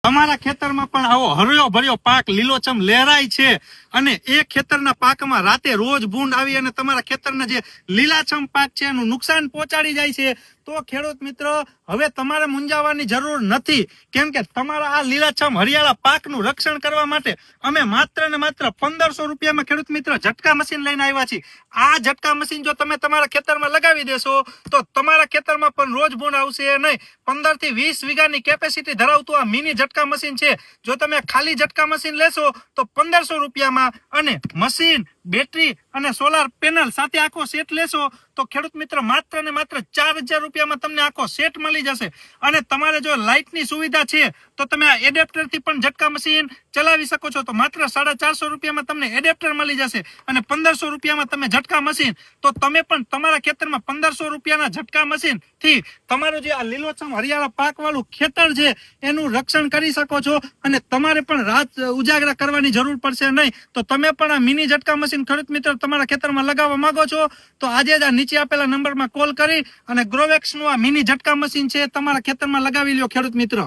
તમારા ખેતરમાં પણ આવો હર્યો ભર્યો પાક લીલોછમ લહેરાય છે અને એ ખેતરના પાકમાં રાતે રોજ ભૂંડ આવી અને તમારા ખેતરના જે લીલાછમ પાક છે એનું નુકસાન પહોંચાડી જાય છે, તો ખેડૂત મિત્ર હવે તમારે મૂંઝાવાની જરૂર નથી. કેમ કે તમારા આ લીલાછમ હરિયાળા પાકનું રક્ષણ કરવા માટે અમે માત્ર ને માત્ર 1500 રૂપિયામાં ખેડૂત મિત્ર ઝટકા મશીન લઈને આવ્યા છીએ. આ ઝટકા મશીન જો તમે તમારા ખેતરમાં લગાવી દેશો તો તમારા ખેતરમાં પણ રોજ ભૂંડ આવશે નહીં. 15 થી 20 વીઘાની કેપેસિટી ધરાવતું આ મિની ઝટકા મશીન છે. જો તમે ખાલી ઝટકા મશીન લેશો તો 1500 રૂપિયામાં અને મશીન, બેટરી અને સોલાર પેનલ સાથે આખો સેટ લેશો તો ખેડૂત મિત્ર માત્ર ને માત્ર 4000 રૂપિયામાં તમને આખો સેટ મળી જશે. અને તમારે જો લાઇટની સુવિધા છે તો તમે આ એડેપ્ટરથી પણ ઝટકા મશીન ચલાવી શકો છો. તો માત્ર 450 રૂપિયામાં તમને એડેપ્ટર મળી જશે અને 1500 રૂપિયામાં તમે ઝટકા મશીન. તો તમે પણ તમારા ખેતરમાં 1500 રૂપિયાના ઝટકા મશીન થી તમારું જે આ લીલોછમ હરિયાળા પાક વાળું ખેતર છે એનું રક્ષણ કરી શકો છો અને તમારે પણ રાત ઉજાગરા કરવાની જરૂર પડશે નહીં. તો તમે પણ આ મિની ઝટકા મશીન ખેડૂત મિત્ર તમારા ખેતરમાં લગાવવા માંગો છો તો આજે જ આ નીચે આપેલા નંબરમાં કોલ કરી અને ગ્રોવેક્સનું આ મિની ઝટકા મશીન છે તમારા ખેતરમાં લગાવી લ્યો ખેડૂત મિત્ર.